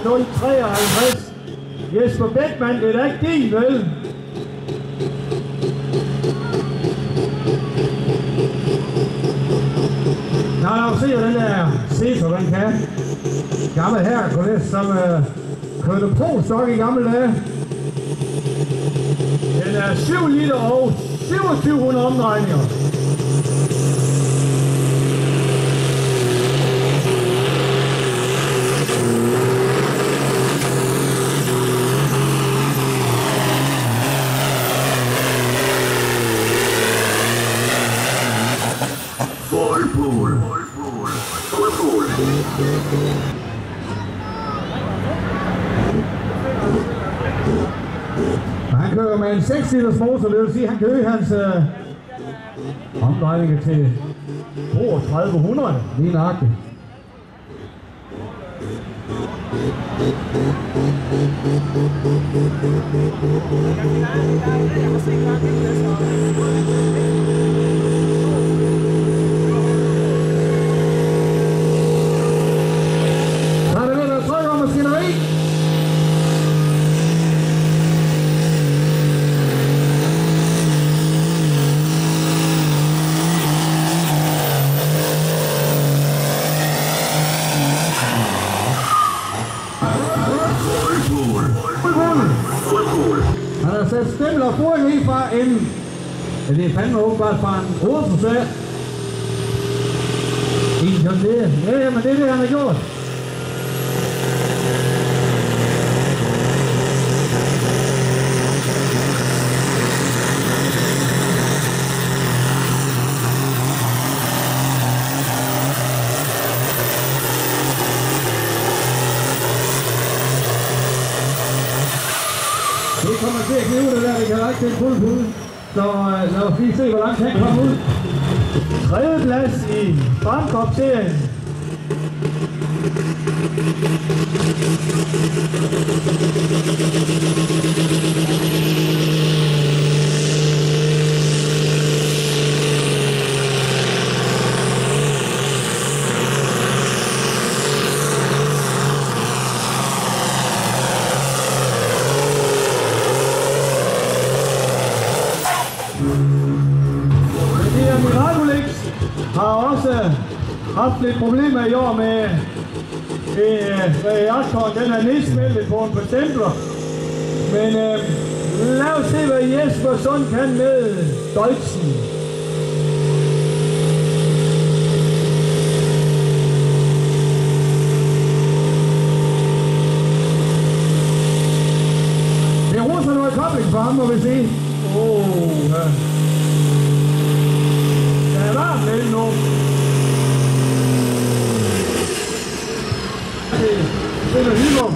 053. Jesper Bækman, det er da ikke din, vel? Nå, lad os se, hvad den der Cæsar, den kan. Gammel Hercules, som kørte pro-stok i gamle dage. Den er 7 liter og 2700 omdrejninger. Han kører med en 6 liters motor, det vil sige, at han kan øge hans omdrejninger til 3200, lige nøjagtigt. Så er det ved at trykke om maskineri. Han har sat stempel og foring i fra en, ja, det er fandme åbenbart fra en hovedforsag. En John Deere. Ja, men det er det, han har gjort. Det kommer til at knive det der, det kan da ikke til fuld pude. Så lad os lige se, hvor langt han kommer ud. 3. plads i Bankop-serien. Har også haft lidt problemer i år med reaktoren. Den er nedsmeltet på en par stempler. Men lad os se, hvad Jesper Sund kan med Deutschen. Det russer noget kobling for ham, må vi se. Ja. Det er varmt lidt nu. Det er hylum.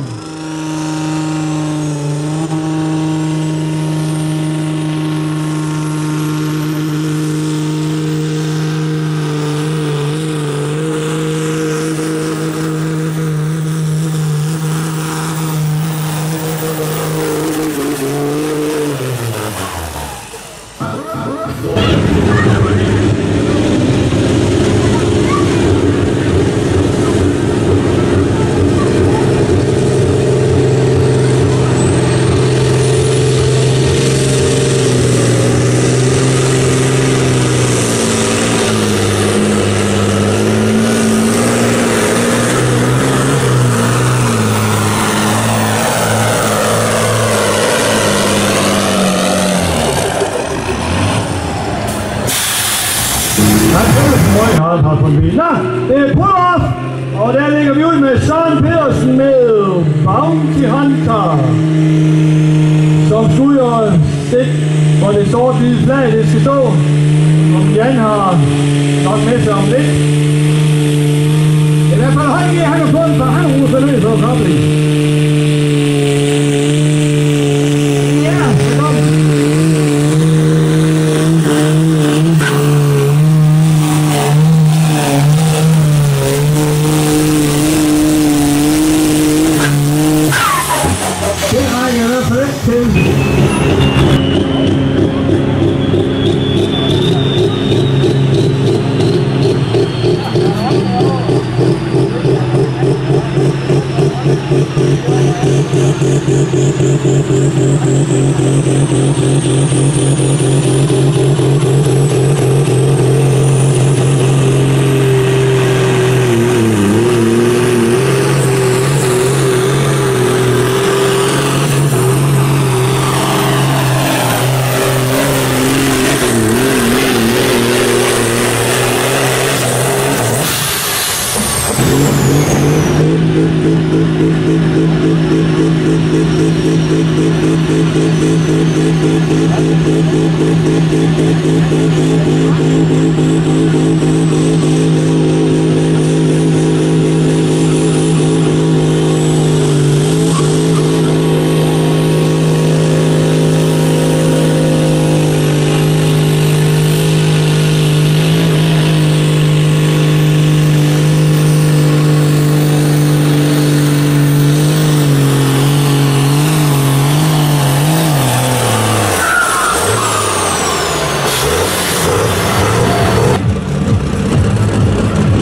Det er pull-off, og der ligger vi ud med Søren Pedersen med Bounty Hunter, som skudder stik, hvor det sorte hvide flag, det skal stå, som Jan har nok med sig om lidt. I hvert fald højt gear, han har fået, for han ruser løs på kobling. Ja, det kommer.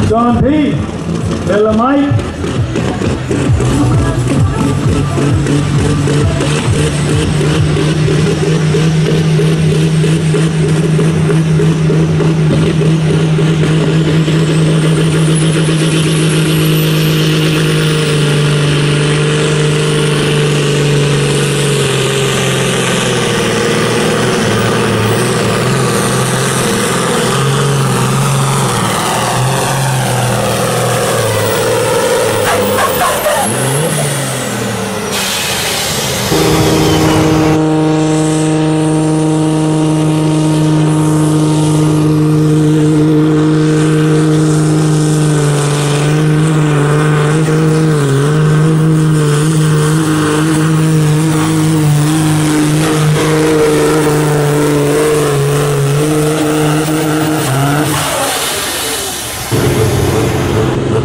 Søren P. eller mig.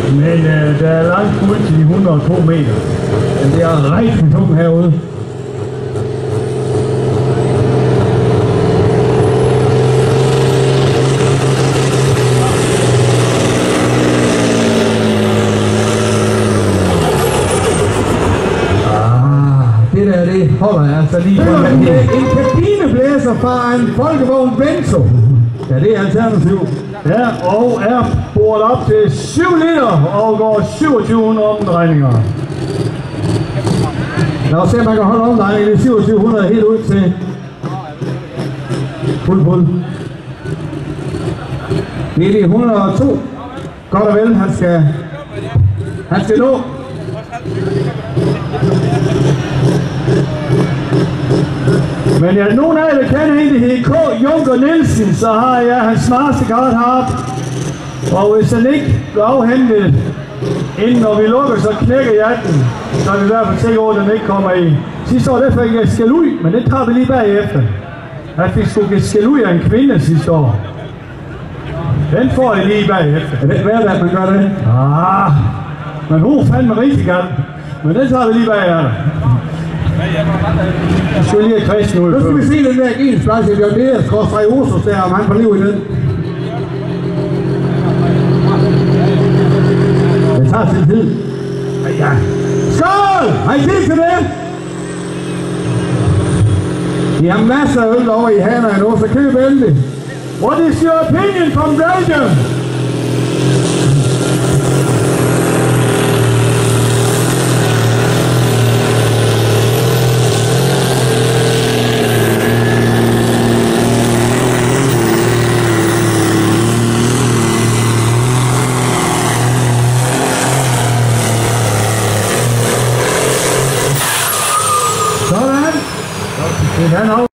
Men der er langt ud til de 102 meter. Men det er rigtig tungt herude. Det holder altså lige på en kabineblæser fra en folkevogn Benzo. Ja, det er alternativ. Ja, og er boret op til 7 liter og går 2700 omdrejninger. Lad os se, om man kan holde omdrejningen i 2700 helt ud til fuld. Det er de 102. Godt og vel, han skal nå. Men ja, nogen af jer, der kender en, der hedder K. Junker Nielsen, så har jeg hans Mastercard heroppe. Og hvis han ikke bliver afhentet, inden når vi lukker, så knækker jeg den. Så er vi i hvert fald sikre over, at den ikke kommer i. Sidste år, der fik jeg skæld ud, men det tager vi lige bagefter. Jeg fik sgu skæld ud af en kvinde sidste år. Den får jeg lige bagefter. Er det værd, at man gør det? Men hun fandme rigtig gerne. Men den tager vi lige bagefter. Jeg skal lige have kristen ud. Nu skal vi se den der gensplads, jeg gør det, skorstræk Osos der, om han får liv i den. Det tager sin tid. Ja. Skål! Har I tid til det? I har masser af øl over i hænderne nu, så køb endelig. What is your opinion from Belgium? Sådan. Det er han